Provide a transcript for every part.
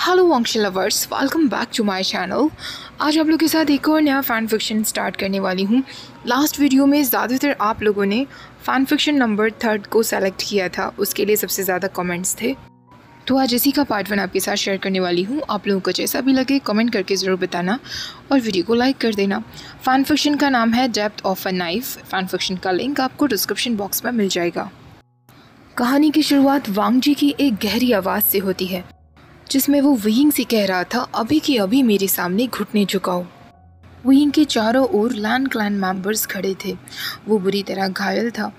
Hello Vansh lovers, welcome back to my channel. आज आप लोगों के साथ एक और नया फ़ैन फिक्शन स्टार्ट करने वाली हूँ। लास्ट वीडियो में ज़्यादातर आप लोगों ने फ़ैन फिक्शन नंबर 3 को सेलेक्ट किया था, उसके लिए सबसे ज़्यादा कमेंट्स थे। तो आज इसी का पार्ट 1 आपके साथ शेयर करने वाली हूँ। आप लोगों को जैसा भी लगे कमेंट करके ज़रूर बताना और वीडियो को लाइक कर देना। फ़ैन फिक्शन का नाम है depth of a knife. Fan fiction का लिंक आपको डिस्क्रिप्शन बॉक्स में मिल जाएगा। कहानी की शुरुआत वांग जी की एक गहरी आवाज़ से होती है, जिसमें वो वुयिंग से कह रहा था, अभी के अभी मेरे सामने घुटने झुकाओ। वुयिंग के चारों ओर लैन क्लैन मेंबर्स खड़े थे। वो बुरी तरह घायल था।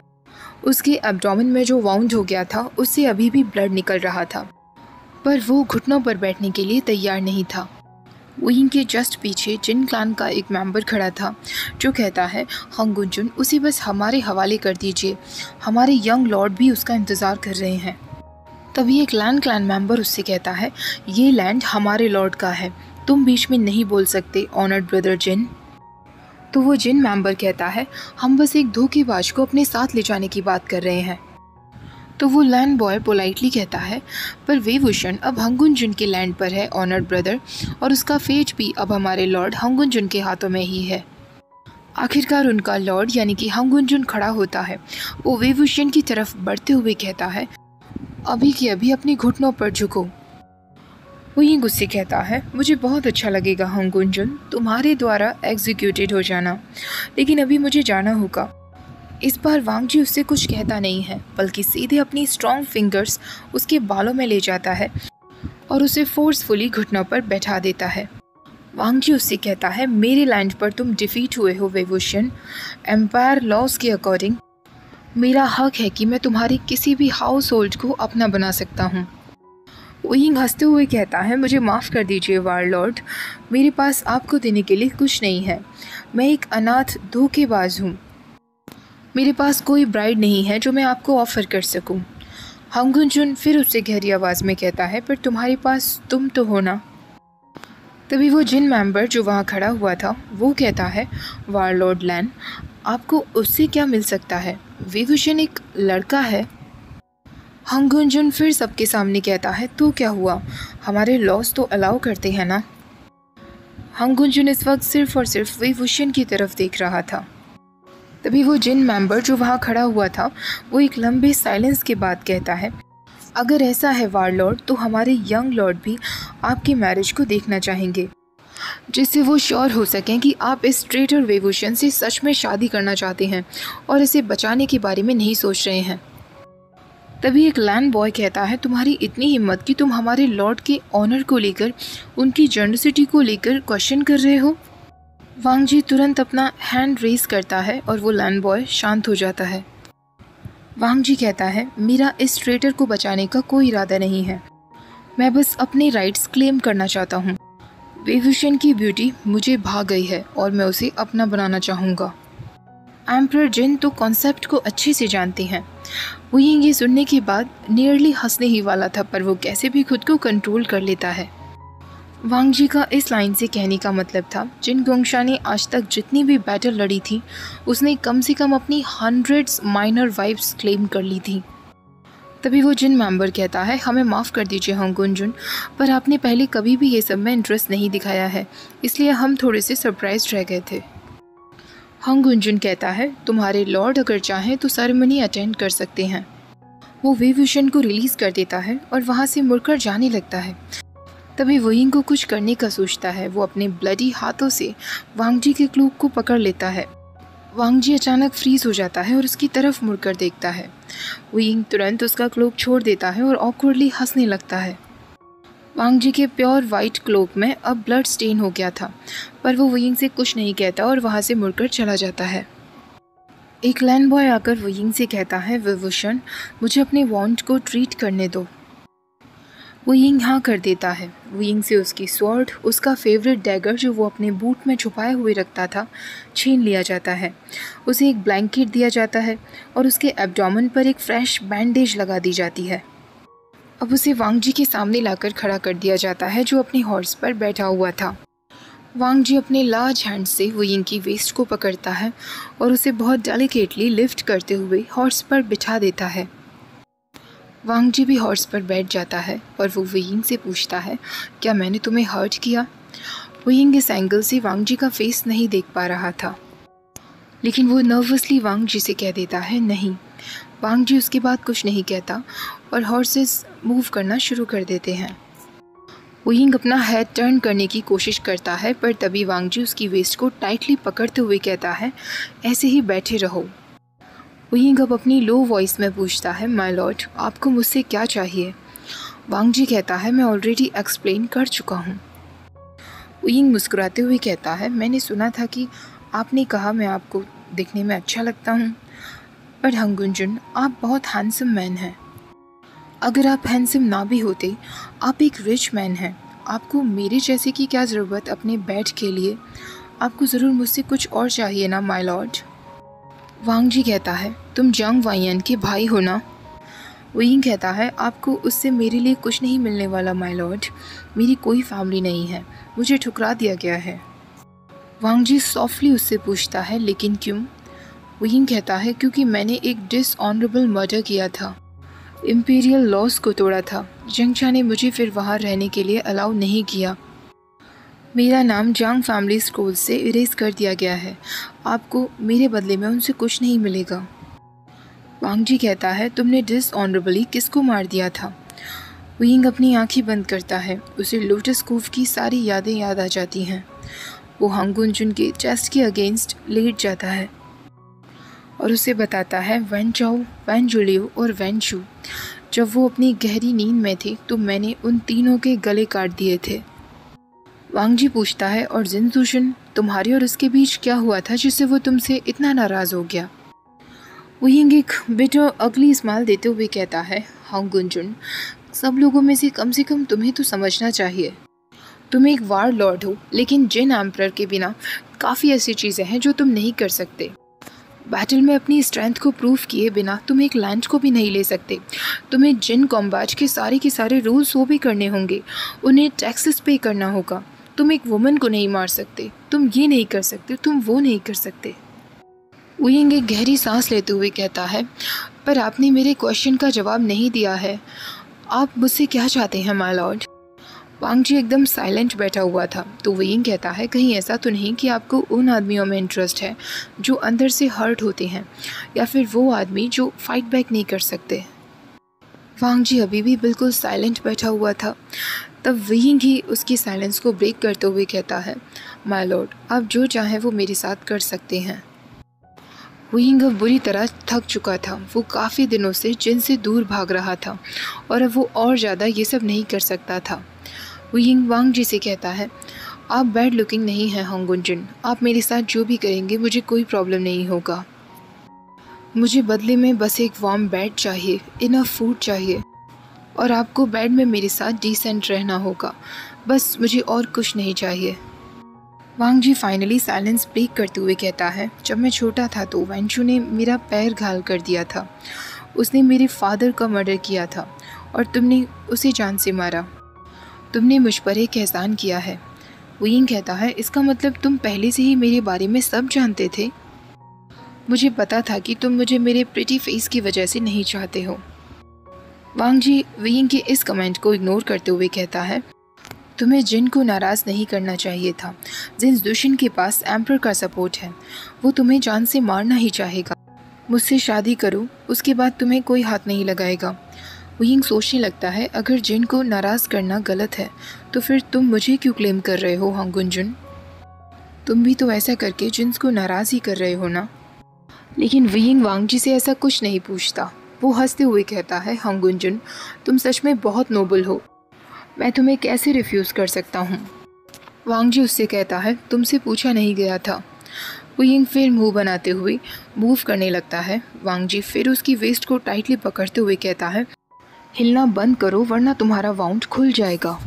उसके एब्डोमेन में जो वाउंड हो गया था उससे अभी भी ब्लड निकल रहा था, पर वो घुटनों पर बैठने के लिए तैयार नहीं था। वुयिंग के जस्ट पीछे जिन क्लैन का एक मेंबर खड़ा था, जो कहता है, हंगुंजुन उसे बस हमारे हवाले कर दीजिए, हमारे यंग लॉर्ड भी उसका इंतज़ार कर रहे हैं। तभी एक लैन क्लैन मेंबर उससे कहता है, ये लैंड हमारे लॉर्ड का है, तुम बीच में नहीं बोल सकते ऑनर्ड ब्रदर जिन। तो वो जिन मेंबर कहता है, हम बस एक धोखेबाज को अपने साथ ले जाने की बात कर रहे हैं। तो वो लैंड बॉय पोलाइटली कहता है, पर वे वुशन अब हंगुंजुन के लैंड पर है ऑनर्ड ब्रदर, और उसका फेट भी अब हमारे लॉर्ड हंगुंजुन के हाथों में ही है। आखिरकार उनका लॉर्ड यानी कि हंगुंजुन खड़ा होता है। वो वेवुशन की तरफ बढ़ते हुए कहता है, अभी के अभी अपने घुटनों पर झुको। वो ये गुस्से कहता है, मुझे बहुत अच्छा लगेगा हंगुंजुन तुम्हारे द्वारा एग्जीक्यूटेड हो जाना, लेकिन अभी मुझे जाना होगा। इस बार वांग जी उससे कुछ कहता नहीं है, बल्कि सीधे अपनी स्ट्रॉन्ग फिंगर्स उसके बालों में ले जाता है और उसे फोर्सफुली घुटनों पर बैठा देता है। वांग जी उससे कहता है, मेरे लैंड पर तुम डिफीट हुए हो वेवुशन। एम्पायर लॉज के अकॉर्डिंग मेरा हक है कि मैं तुम्हारे किसी भी हाउस होल्ड को अपना बना सकता हूँ। वुयिंग हंसते हुए कहता है, मुझे माफ़ कर दीजिए वारलॉर्ड, मेरे पास आपको देने के लिए कुछ नहीं है। मैं एक अनाथ धोखेबाज हूँ। मेरे पास कोई ब्राइड नहीं है जो मैं आपको ऑफ़र कर सकूँ। हंगुंजुन फिर उससे गहरी आवाज़ में कहता है, पर तुम्हारे पास तुम तो हो ना। तभी वो जिन मेंबर जो वहाँ खड़ा हुआ था वो कहता है, वारलॉर्ड लैन, आपको उससे क्या मिल सकता है? वेवुशन एक लड़का है। हंगुंजुन फिर सबके सामने कहता है, तो क्या हुआ, हमारे लॉस तो अलाउ करते हैं ना। हंगुंजुन इस वक्त सिर्फ और सिर्फ वेवुशन की तरफ देख रहा था। तभी वो जिन मेंबर जो वहाँ खड़ा हुआ था वो एक लंबे साइलेंस के बाद कहता है, अगर ऐसा है वारलॉर्ड, तो हमारे यंग लॉर्ड भी आपकी मैरिज को देखना चाहेंगे, जिससे वो श्योर हो सकें कि आप इस ट्रेटर वेवुशन से सच में शादी करना चाहते हैं और इसे बचाने के बारे में नहीं सोच रहे हैं। तभी एक लैंड बॉय कहता है, तुम्हारी इतनी हिम्मत कि तुम हमारे लॉर्ड के ऑनर को लेकर, उनकी जनरसिटी को लेकर क्वेश्चन कर रहे हो। वांग जी तुरंत अपना हैंड रेस करता है और वो लैंड बॉय शांत हो जाता है। वांग जी कहता है, मेरा इस ट्रेटर को बचाने का कोई इरादा नहीं है, मैं बस अपने राइट्स क्लेम करना चाहता हूँ। वेवुशन की ब्यूटी मुझे भा गई है और मैं उसे अपना बनाना चाहूँगा। एम्परर जिन तो कॉन्सेप्ट को अच्छे से जानते हैं। वो ये सुनने के बाद नियरली हंसने ही वाला था, पर वो कैसे भी खुद को कंट्रोल कर लेता है। वांग जी का इस लाइन से कहने का मतलब था, जिन गोंगशा ने आज तक जितनी भी बैटल लड़ी थी उसने कम से कम अपनी 100 माइनर वाइफ्स क्लेम कर ली थी। तभी वो जिन मेंबर कहता है, हमें माफ़ कर दीजिए हंगुंजुन, पर आपने पहले कभी भी ये सब में इंटरेस्ट नहीं दिखाया है, इसलिए हम थोड़े से सरप्राइज रह गए थे। हंगुंजुन कहता है, तुम्हारे लॉर्ड अगर चाहें तो सेरेमनी अटेंड कर सकते हैं। वो वेवुशन को रिलीज़ कर देता है और वहाँ से मुड़कर जाने लगता है। तभी वुयिंग को कुछ करने का सोचता है। वो अपने ब्लडी हाथों से वांग जी के क्लोक को पकड़ लेता है। वांग जी अचानक फ्रीज हो जाता है और उसकी तरफ मुड़कर देखता है। वुयिंग तुरंत उसका क्लोक छोड़ देता है और ऑकवर्डली हंसने लगता है। वांग जी के प्योर वाइट क्लोक में अब ब्लड स्टेन हो गया था, पर वो वुयिंग से कुछ नहीं कहता और वहाँ से मुड़कर चला जाता है। एक लैंड बॉय आकर वुयिंग से कहता है, वेवुशन, मुझे अपने वॉन्ड को ट्रीट करने दो। वुयिंग हाँ कर देता है। वुयिंग से उसकी स्वॉर्ड, उसका फेवरेट डैगर जो वो अपने बूट में छुपाए हुए रखता था, छीन लिया जाता है। उसे एक ब्लैंकेट दिया जाता है और उसके एब्डोमेन पर एक फ्रेश बैंडेज लगा दी जाती है। अब उसे वांग जी के सामने लाकर खड़ा कर दिया जाता है, जो अपने हॉर्स पर बैठा हुआ था। वांग जी अपने लार्ज हैंड से वुयिंग की वेस्ट को पकड़ता है और उसे बहुत डेलिकेटली लिफ्ट करते हुए हॉर्स पर बिठा देता है। वांग जी भी हॉर्स पर बैठ जाता है और वो वुयिंग से पूछता है, क्या मैंने तुम्हें हर्ट किया? वुयिंग इस एंगल से वांग जी का फेस नहीं देख पा रहा था, लेकिन वो नर्वसली वांग जी से कह देता है नहीं। वांग जी उसके बाद कुछ नहीं कहता और हॉर्सेस मूव करना शुरू कर देते हैं। वुयिंग अपना हेड टर्न करने की कोशिश करता है, पर तभी वांग जी उसकी वेस्ट को टाइटली पकड़ते हुए कहता है, ऐसे ही बैठे रहो। वुयिंग अब अपनी लो वॉइस में पूछता है, माय लॉर्ड, आपको मुझसे क्या चाहिए? वांग जी कहता है, मैं ऑलरेडी एक्सप्लेन कर चुका हूँ। वुयिंग मुस्कुराते हुए कहता है, मैंने सुना था कि आपने कहा मैं आपको दिखने में अच्छा लगता हूँ, पर हंग गुंजुन, आप बहुत हैंडसम मैन हैं। अगर आप हैंडसम ना भी होते, आप एक रिच मैन हैं। आपको मेरे जैसे की क्या ज़रूरत अपने बैट के लिए? आपको ज़रूर मुझसे कुछ और चाहिए ना माय लॉर्ड? वांग जी कहता है, तुम जंग वाइयन के भाई हो ना? वुयिंग कहता है, आपको उससे मेरे लिए कुछ नहीं मिलने वाला माय लॉर्ड। मेरी कोई फैमिली नहीं है, मुझे ठुकरा दिया गया है। वांग जी सॉफ्टली उससे पूछता है, लेकिन क्यों? वुयिंग कहता है, क्योंकि मैंने एक डिसऑनरेबल मर्डर किया था, इम्पीरियल लॉस को तोड़ा था। जंगचा ने मुझे फिर वहाँ रहने के लिए अलाउ नहीं किया। मेरा नाम जांग फैमिली स्क्रोल से इरेज कर दिया गया है। आपको मेरे बदले में उनसे कुछ नहीं मिलेगा। वांग जी कहता है, तुमने डिसऑनरेबली किसको मार दिया था? वुयिंग अपनी आंखें बंद करता है। उसे लोटस कोव की सारी यादें याद आ जाती हैं। वो हंग गुंजुन के चेस्ट के अगेंस्ट लेट जाता है और उसे बताता है, वैन चाओ, वैन जुलियो और वैन शू, जब वो अपनी गहरी नींद में थे तो मैंने उन तीनों के गले काट दिए थे। वांग जी पूछता है, और जिन जुशन, तुम्हारे और उसके बीच क्या हुआ था जिससे वो तुमसे इतना नाराज़ हो गया? वुयिंग एक बिटर अगली स्माइल देते हुए कहता है, हंग गुंजुन, सब लोगों में से कम तुम्हें तो समझना चाहिए। तुम एक वार लॉर्ड हो, लेकिन जिन एम्परर के बिना काफ़ी ऐसी चीज़ें हैं जो तुम नहीं कर सकते। बैटल में अपनी स्ट्रेंथ को प्रूव किए बिना तुम एक लैंड को भी नहीं ले सकते। तुम्हें जिन कॉम्बैट के सारे रूल्स वो भी करने होंगे, उन्हें टैक्सेस पे करना होगा। तुम एक वुमन को नहीं मार सकते, तुम ये नहीं कर सकते, तुम वो नहीं कर सकते। वुयिंग एक गहरी सांस लेते हुए कहता है, पर आपने मेरे क्वेश्चन का जवाब नहीं दिया है। आप मुझसे क्या चाहते हैं माय लॉर्ड? वांग जी एकदम साइलेंट बैठा हुआ था, तो वुयिंग कहता है, कहीं ऐसा तो नहीं कि आपको उन आदमियों में इंटरेस्ट है जो अंदर से हर्ट होते हैं, या फिर वो आदमी जो फाइट बैक नहीं कर सकते? वांग जी अभी भी बिल्कुल साइलेंट बैठा हुआ था। तब वुयिंग ही उसकी साइलेंस को ब्रेक करते हुए कहता है, माय लॉर्ड, आप जो चाहें वो मेरे साथ कर सकते हैं। वुयिंग अब बुरी तरह थक चुका था। वो काफ़ी दिनों से जिन से दूर भाग रहा था और अब वो और ज़्यादा ये सब नहीं कर सकता था। वुयिंग वांग जी से कहता है, आप बैड लुकिंग नहीं हैं हंग गुंजुन, आप मेरे साथ जो भी करेंगे मुझे कोई प्रॉब्लम नहीं होगा। मुझे बदले में बस एक वार्म बेड चाहिए, इनफ फूड चाहिए, और आपको बेड में मेरे साथ डिसेंट रहना होगा। बस मुझे और कुछ नहीं चाहिए। वांग जी फाइनली साइलेंस ब्रेक करते हुए कहता है, जब मैं छोटा था तो वैंचू ने मेरा पैर घायल कर दिया था। उसने मेरे फादर का मर्डर किया था और तुमने उसे जान से मारा। तुमने मुझ पर एक एहसान किया है। वुयिंग कहता है, इसका मतलब तुम पहले से ही मेरे बारे में सब जानते थे? मुझे पता था कि तुम मुझे मेरे प्रिटी फेस की वजह से नहीं चाहते हो। वांग जी वुयिंग के इस कमेंट को इग्नोर करते हुए कहता है, तुम्हें जिन को नाराज़ नहीं करना चाहिए था। जिन दुश्मन के पास एम्परर का सपोर्ट है, वो तुम्हें जान से मारना ही चाहेगा। मुझसे शादी करो, उसके बाद तुम्हें कोई हाथ नहीं लगाएगा। वुयिंग सोचने लगता है, अगर जिन को नाराज़ करना गलत है तो फिर तुम मुझे क्यों क्लेम कर रहे हो हंग गुंजुन? तुम भी तो ऐसा करके जिन्स को नाराज़ ही कर रहे हो ना? लेकिन वुयिंग वांग जी से ऐसा कुछ नहीं पूछता। वो हंसते हुए कहता है, हंग गुंजुन, तुम सच में बहुत नोबल हो। मैं तुम्हें कैसे रिफ्यूज़ कर सकता हूँ? वांग जी उससे कहता है, तुमसे पूछा नहीं गया था। वुयिंग फिर मुंह बनाते हुए मूव करने लगता है। वांग जी फिर उसकी वेस्ट को टाइटली पकड़ते हुए कहता है, हिलना बंद करो वरना तुम्हारा वाउंड खुल जाएगा।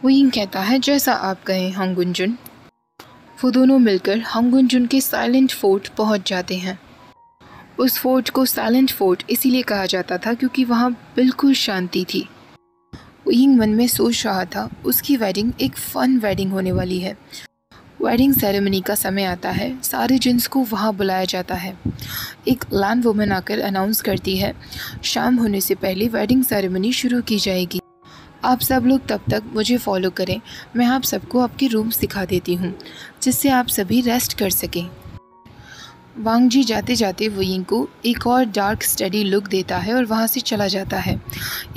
वुयिंग कहता है, जैसा आप कहें हंग गुंजुन। वो दोनों मिलकर हंग गुंजुन के साइलेंट फोर्ट पहुंच जाते हैं। उस फोर्ट को साइलेंट फोर्ट इसीलिए कहा जाता था क्योंकि वहाँ बिल्कुल शांति थी। वुयिंग मन में सोच रहा था, उसकी वेडिंग एक फ़न वेडिंग होने वाली है। वेडिंग सेरेमनी का समय आता है। सारे जिन्स को वहाँ बुलाया जाता है। एक लैंड वुमन आकर अनाउंस करती है, शाम होने से पहले वेडिंग सेरेमनी शुरू की जाएगी। आप सब लोग तब तक मुझे फॉलो करें। मैं आप सबको आपके रूम्स दिखा देती हूँ, जिससे आप सभी रेस्ट कर सकें। वांग जी जाते जाते वू यिंग को एक और डार्क स्टडी लुक देता है और वहाँ से चला जाता है।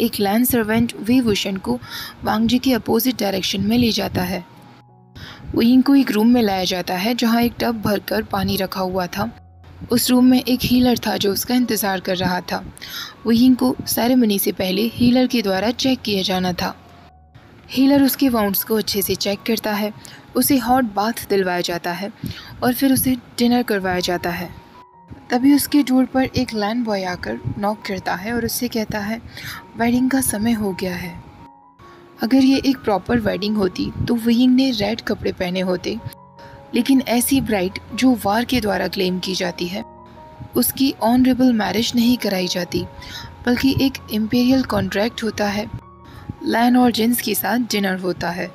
एक लैंड सर्वेंट वे वुशन को वांग जी के अपोजिट डायरेक्शन में ले जाता है। वू यिंग को एक रूम में लाया जाता है जहाँ एक टब भरकर पानी रखा हुआ था। उस रूम में एक हीलर था जो उसका इंतज़ार कर रहा था। वू यिंग को सेरेमनी से पहले हीलर के द्वारा चेक किया जाना था। हीलर उसके वाउंड्स को अच्छे से चेक करता है, उसे हॉट बाथ दिलवाया जाता है और फिर उसे डिनर करवाया जाता है। तभी उसके डोर पर एक लैंड बॉय आकर नॉक करता है और उससे कहता है, वेडिंग का समय हो गया है। अगर ये एक प्रॉपर वेडिंग होती तो वू यिंग ने रेड कपड़े पहने होते, लेकिन ऐसी ब्राइड जो वार के द्वारा क्लेम की जाती है, उसकी ऑनरेबल मैरिज नहीं कराई जाती, बल्कि एक इम्पीरियल कॉन्ट्रैक्ट होता है। लैन और जिन्स के साथ डिनर होता है।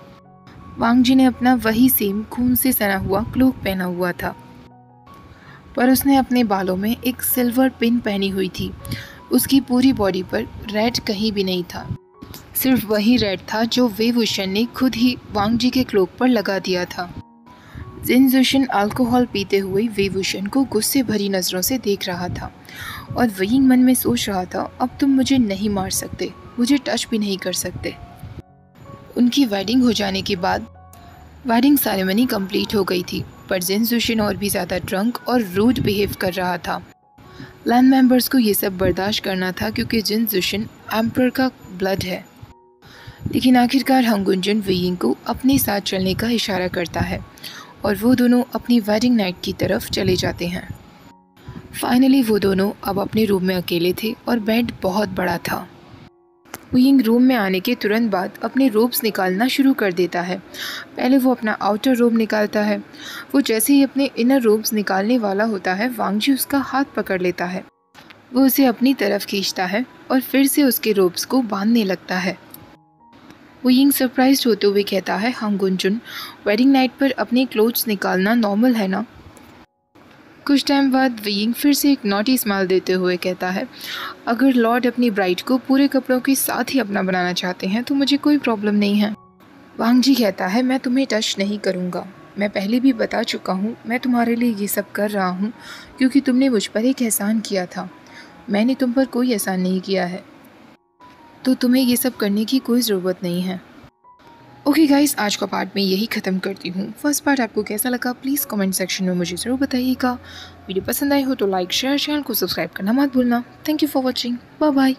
वांग जी ने अपना वही सेम खून से सना हुआ क्लोक पहना हुआ था, पर उसने अपने बालों में एक सिल्वर पिन पहनी हुई थी। उसकी पूरी बॉडी पर रेड कहीं भी नहीं था, सिर्फ वही रेड था जो वे वुशन ने खुद ही वांग जी के क्लोक पर लगा दिया था। जिन जुशन अल्कोहल पीते हुए वे वुशन को गुस्से भरी नज़रों से देख रहा था और वू यिंग मन में सोच रहा था, अब तुम मुझे नहीं मार सकते, मुझे टच भी नहीं कर सकते। उनकी वेडिंग हो जाने के बाद वेडिंग सेरेमनी कंप्लीट हो गई थी, पर जिन जुशन और भी ज़्यादा ड्रंक और रूड बिहेव कर रहा था। लैंड मेंबर्स को ये सब बर्दाश्त करना था क्योंकि जिन जुशन एम्परर का ब्लड है। लेकिन आखिरकार हंगुंजन वू यिंग को अपने साथ चलने का इशारा करता है और वो दोनों अपनी वेडिंग नाइट की तरफ चले जाते हैं। फाइनली वो दोनों अब अपने रूम में अकेले थे और बेड बहुत बड़ा था। वू यिंग रूम में आने के तुरंत बाद अपने रोब्स निकालना शुरू कर देता है। पहले वो अपना आउटर रोब निकालता है। वो जैसे ही अपने इनर रोब्स निकालने वाला होता है, वांग जी उसका हाथ पकड़ लेता है। वो उसे अपनी तरफ खींचता है और फिर से उसके रोब्स को बांधने लगता है। वू यिंग सरप्राइज्ड होते हुए कहता है, हंगुंजुन, वेडिंग नाइट पर अपने क्लोथ्स निकालना नॉर्मल है ना? कुछ टाइम बाद वू यिंग फिर से एक नॉटी स्माइल देते हुए कहता है, अगर लॉर्ड अपनी ब्राइड को पूरे कपड़ों के साथ ही अपना बनाना चाहते हैं तो मुझे कोई प्रॉब्लम नहीं है। वांग जी कहता है, मैं तुम्हें टच नहीं करूँगा। मैं पहले भी बता चुका हूँ, मैं तुम्हारे लिए ये सब कर रहा हूँ क्योंकि तुमने मुझ पर एक एहसान किया था। मैंने तुम पर कोई एहसान नहीं किया है, तो तुम्हें ये सब करने की कोई ज़रूरत नहीं है। ओके गाइस, आज का पार्ट मैं यही ख़त्म करती हूँ। फर्स्ट पार्ट आपको कैसा लगा प्लीज़ कमेंट सेक्शन में मुझे ज़रूर बताइएगा। वीडियो पसंद आई हो तो लाइक शेयर, चैनल को सब्सक्राइब करना मत भूलना। Thank you for watching. Bye bye.